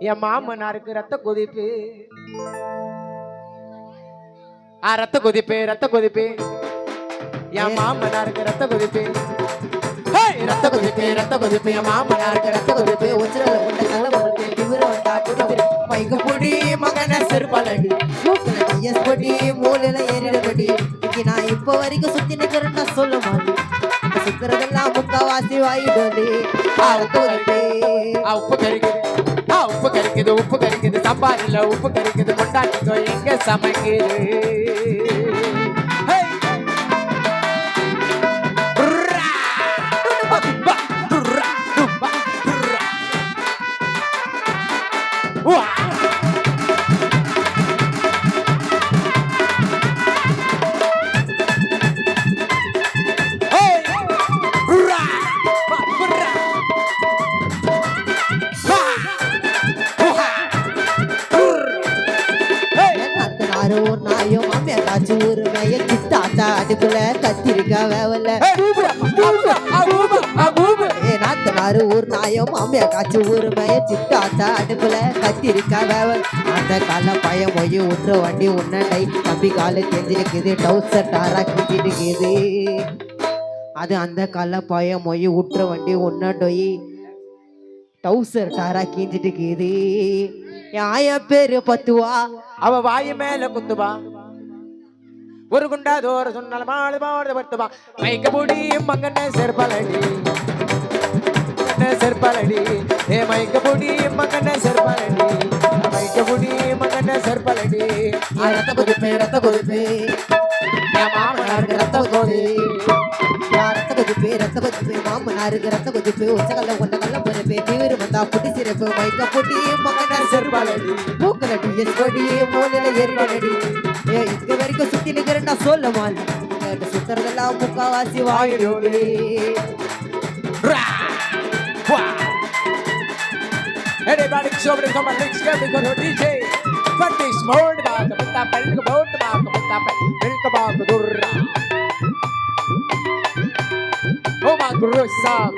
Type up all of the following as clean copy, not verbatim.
என் மாமனாருக்கு ரத்த கொதிப்பு ரத்த கொதிப்பு ரத்த கொதிப்பு என் மாமனாருக்கு ரத்த கொதிப்பு ரத்த கொதிப்பு ரத்த கொதிப்பு என் மாமனாருக்கு ரத்த கொதிப்பு உச்சிரல கொண்ட கள்ள கொண்டு திமிர வந்தா குடிபிரு மைக்கு பொடி மகன செருப்பாலடி எஸ் பொடி மூலையில ஏறிடபடி இன்னைக்கு நான் இப்போ வரைக்கும் சுத்தி நிக்கிறேன்னா சொல்ல மாட்டேன் சுத்துறதெல்லாம் முக்காவாசி வாயிடோலி ரத்த கொதிப்பு உப்பு கறிக்குது உப்பு கறிக்குது உப்பு கறிக்குது சம்பாரில் உப்பு கறிக்குது கொண்டாட்டிக்கோ எங்க சமைக்குது ஒரு நாயும் மாமியாச்சு ஒரு மேய கிட்டாத்தா அடுப்புல கத்திரிக்கா வேவல நாத்தனாரு ஒரு நாயும் மாமியாச்சு ஒரு மேய சித்தாத்தா அடுப்புல கத்திரிக்கா வேவல் அந்த கால பயம் போய் விட்டுற வண்டி உன்னடை தம்பி கால தெரிஞ்சிருக்குது டவுசர் டாரா கிட்டிருக்குது அது அந்த கால பயம் போய் விட்டுற வண்டி உன்னடொய் டவுசர் டாரா கீஞ்சிட்டு இருக்குது ஆய பேரு பத்துவா அவ வாயு மேல குத்துவா ஒரு குண்டா தோற சொன்னால மாடு மாடு பத்துவா மைக்க பொடி மங்கன செருப்பாலடி செருப்பாலடி ஏ மைக்க பொடி மங்கன செருப்பாலடி மைக்க பொடி மங்கன செருப்பாலடி ரத்த கொதிப்பு ரத்த கொதிப்பு மாமனாருக்கு ரத்த கொதி ரத்த கொதிப்பு ரத்த கொதிப்பு மாமனாருக்கு ரத்த கொதிப்பு உச்சகல்ல கொண்ட கல்ல பொறுப்பு தீவிர வந்தா புட்டி சிறப்பு மைக்க பொடி மகன செருப்பாலடி மூக்கலடி எஸ் பொடி மூலையில ஏறிடடி இங்க வரைக்கும் சுத்தி நிக்கிறேன்னா சொல்ல மாட்டேன் சுத்துறதெல்லாம் முக்காவாசி வாயிடோடி Everybody sobre como Alex Gabi con DJ Fatis mode ba kapta pelko boat ba kapta pelko ba durra Oh my grosam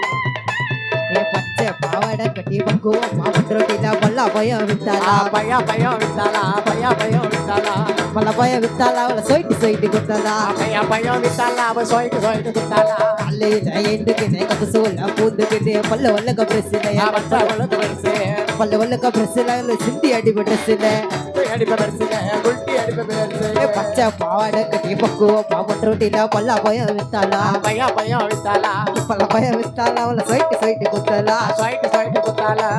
பச்சை பாவாடை கட்டி பக்கு மாமன்றோட்டில பல்லா பயம் வித்தாளா பையா பயம் வித்தாளா பையா பயம் வித்தாளா பல்ல பயம் வித்தாளா அவளை சொயிட்டு குத்தாளா பையா பயம் வித்தாளா அவ சொயிட்டு குத்தாளா அல்லையில எண்டுக்கு நேக்கு சோல பூந்துக்கிட்டு பல்ல வல்லக்க பிரசிலையா பல்ல வல்லக்க பிரசில சிந்தி அடிப ட்ரெஸ்ல அடிப பிரசில குல்ட்டி அடிப பிரசில பச்சை பாவாடை கட்டி பக்கு மாமன்றோட்டில பல்லா பயம் வித்தாளா பையா பயம் வித்தாளா பல்ல பயம் வித்தாளா அவளை சொயிட்டு குத்தாளா சொயிட்டு குத்தாளா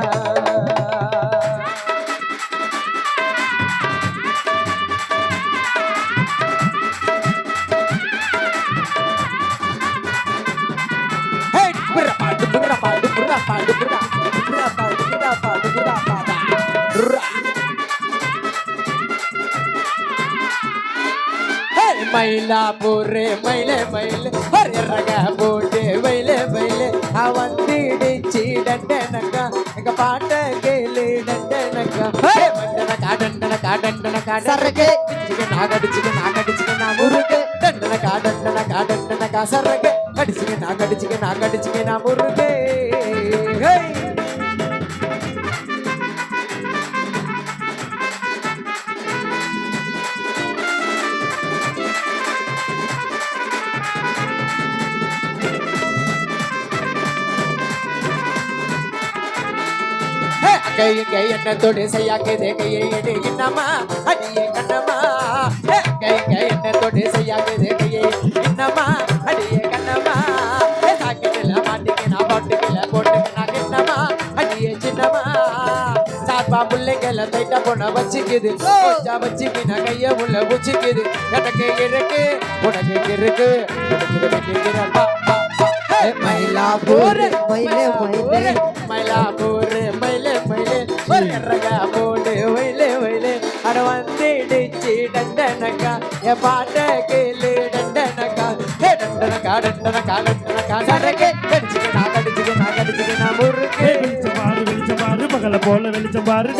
மயிலாப்பூர் மயிலே மயிலே ரக போட்டு மயிலே மயிலே அவந்திடிச்சு டண்டனக்கா எங்க பாட்ட கேளு டண்டனக்கா டண்டனக்கா சரக்கு நாகடிச்சுக்க நான் முருகு டண்டனக்கா சரக்கு அடிச்சுக்க நான் முருகு கையை என்ன தொடு செய்யாக்குதே கையை எடு என்னமா அடியே கண்ணமா கையை என்ன தொடு செய்யாக்குதே கையை என்னமா அடியே கண்ணமா சாக்கிட்டுல மாட்டிக்கினா போட்டுக்கினா என்னமா அடியே சின்னமா சாப்பா பிள்ளைங்கள தைட்ட பொண்ண வச்சுக்குது வச்சுக்கினா கைய உள்ள வச்சுக்குது எனக்கு இருக்கு உனக்கு இருக்கு மயிலாப்பூர் மயிலே மயிலே மயிலாப்பூர் மயிலே மயிலே ரகா போடு மயிலே மயிலே அட வந்துடுச்சு டண்டனக்கா என் பாட்ட கேளு டண்டனக்கா டண்டனக்கா சரக்கு கடிச்சுக்க நான் முறுக்கு வெளிச்சம் பாரு பகல போல வெளிச்சம் பாரு